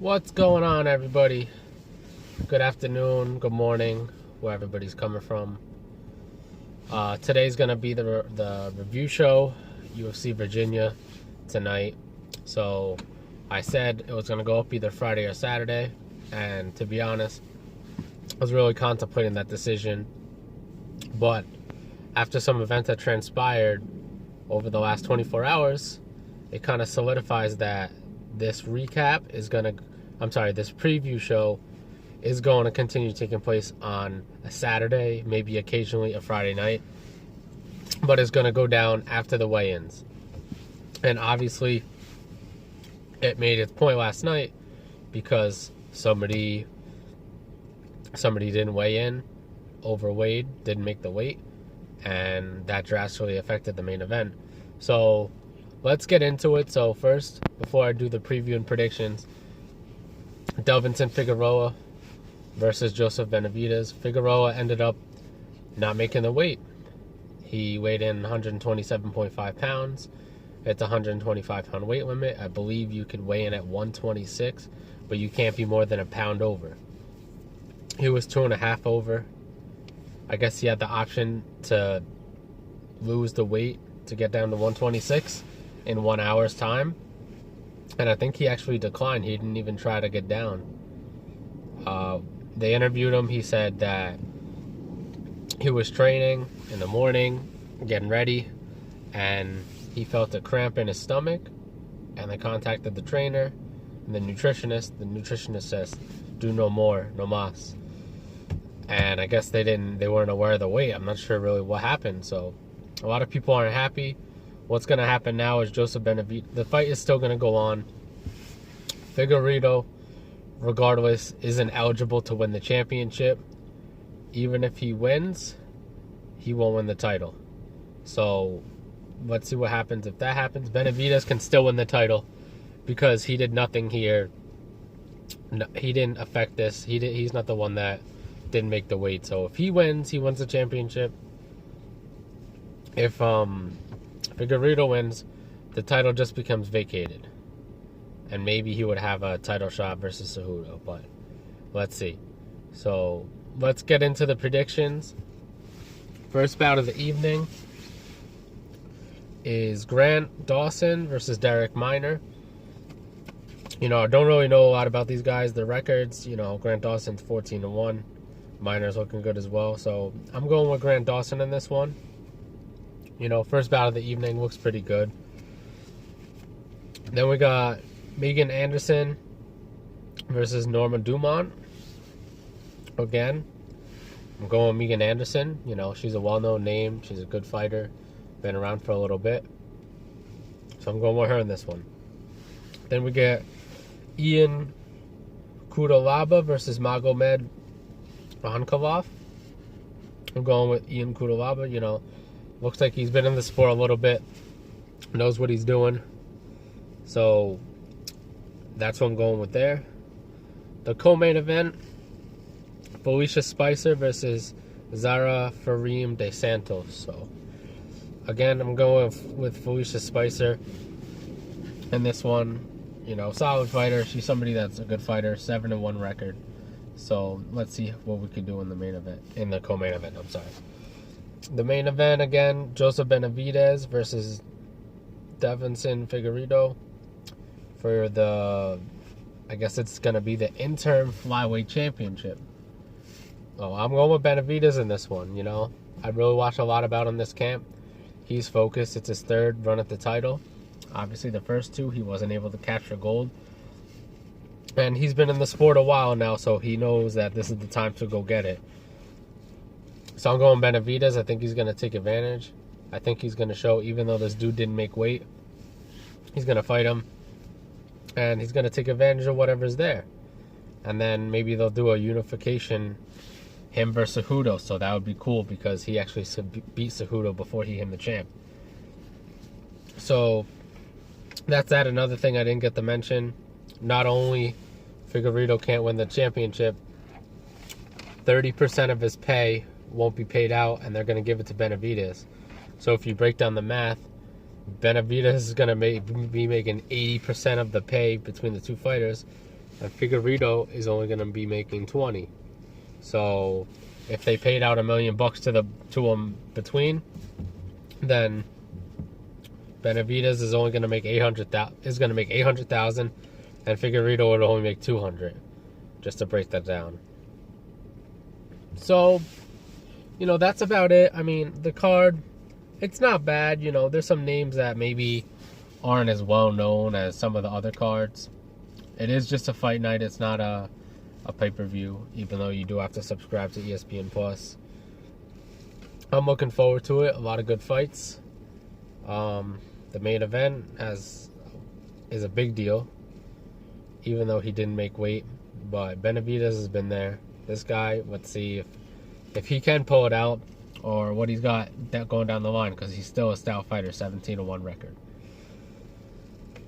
What's going on, everybody? Good afternoon, good morning, where everybody's coming from. Today's gonna be the review show, UFC Virginia tonight. So I said it was gonna go up either Friday or Saturday, and to be honest, I was really contemplating that decision. But after some events that transpired over the last 24 hours, it kind of solidifies that this preview show is going to continue taking place on a Saturday, maybe occasionally a Friday night, but it's going to go down after the weigh-ins. And obviously, it made its point last night because somebody didn't weigh in, overweighed, didn't make the weight, and that drastically affected the main event. So let's get into it. So first, before I do the preview and predictions, Delvinson Figueroa versus Joseph Benavidez. Figueroa ended up not making the weight. He weighed in 127.5 pounds. It's a 125-pound weight limit. I believe you could weigh in at 126, but you can't be more than a pound over. He was 2.5 over. I guess he had the option to lose the weight to get down to 126 in 1 hour's time. And I think he actually declined. He didn't even try to get down. They interviewed him. He said that he was training in the morning, getting ready, and he felt a cramp in his stomach. And they contacted the trainer and the nutritionist. The nutritionist says, "Do no more, no mas." And I guess they weren't aware of the weight. I'm not sure really what happened. So a lot of people aren't happy. What's going to happen now is Joseph Benavidez, the fight is still going to go on. Figueiredo, regardless, isn't eligible to win the championship. Even if he wins, he won't win the title. So let's see what happens if that happens. Benavidez can still win the title because he did nothing here. No, he didn't affect this. He's not the one that didn't make the weight. So if he wins the championship. If Figueiredo wins, the title just becomes vacated. And maybe he would have a title shot versus Cejudo, but let's see. So let's get into the predictions. First bout of the evening is Grant Dawson versus Derek Minor. I don't really know a lot about these guys, their records. Grant Dawson's 14-1. Minor's looking good as well. So I'm going with Grant Dawson in this one. First bout of the evening looks pretty good. Then we got Megan Anderson versus Norma Dumont. Again, I'm going with Megan Anderson. She's a well-known name. She's a good fighter. Been around for a little bit. So I'm going with her in this one. Then we get Ian Kudalaba versus Magomed Ankalaev. I'm going with Ian Kudalaba. Looks like he's been in the sport a little bit. Knows what he's doing. So that's what I'm going with there. The co-main event, Felicia Spicer versus Zara Farim de Santos. So again, I'm going with Felicia Spicer in this one. Solid fighter. She's somebody that's a good fighter. 7-1 record. So let's see what we can do in the main event. In the co-main event, I'm sorry. The main event, again, Joseph Benavidez versus Delvinson Figueiredo for I guess it's going to be the interim flyweight championship. Oh, I'm going with Benavidez in this one, I really watched a lot about him this camp. He's focused. It's his third run at the title. Obviously, the first two, he wasn't able to capture gold. And he's been in the sport a while now, so he knows that this is the time to go get it. So I'm going Benavidez. I think he's going to take advantage. I think he's going to show, even though this dude didn't make weight, he's going to fight him. And he's going to take advantage of whatever's there. And then maybe they'll do a unification, him versus Cejudo. So that would be cool because he actually beat Cejudo before he became the champ. So that's that. Another thing I didn't get to mention. Not only Figueiredo can't win the championship, 30% of his pay won't be paid out, and they're going to give it to Benavidez. So if you break down the math, Benavidez is going to be making 80% of the pay between the two fighters, and Figueiredo is only going to be making 20. So if they paid out $1 million to him between, then Benavidez is only going to make 800,000, and Figueiredo would only make 200. Just to break that down. So, that's about it. I mean, the card, it's not bad. There's some names that maybe aren't as well known as some of the other cards. It is just a fight night. It's not a pay-per-view, even though you do have to subscribe to ESPN Plus. I'm looking forward to it. A lot of good fights. The main event is a big deal, even though he didn't make weight. But Benavidez has been there. This guy, let's see if he can pull it out, or what he's got going down the line, because he's still a style fighter, 17-1 record.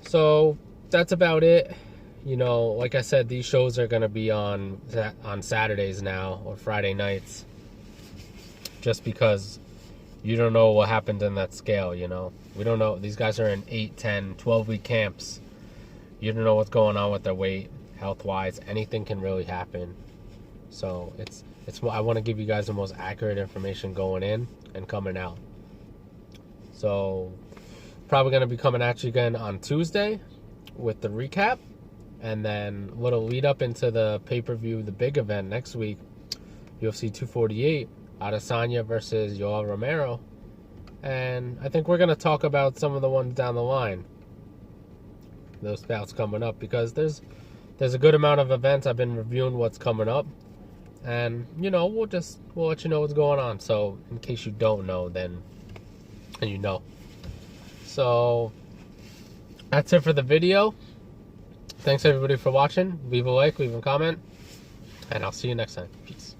So that's about it. Like I said, these shows are going to be on Saturdays now, or Friday nights, just because you don't know what happened in that scale. We don't know. These guys are in 8, 10, 12-week camps. You don't know what's going on with their weight, health-wise. Anything can really happen. So I want to give you guys the most accurate information going in and coming out. So probably going to be coming at you again on Tuesday with the recap, and then a little lead up into the pay-per-view, the big event next week, UFC 248, Adesanya versus Yoel Romero. And I think we're going to talk about some of the ones down the line, those bouts coming up, because there's a good amount of events. I've been reviewing what's coming up, and we'll let you know what's going on. So in case you don't know, then you know. So that's it for the video. Thanks everybody for watching. Leave a like, leave a comment, and I'll see you next time. Peace.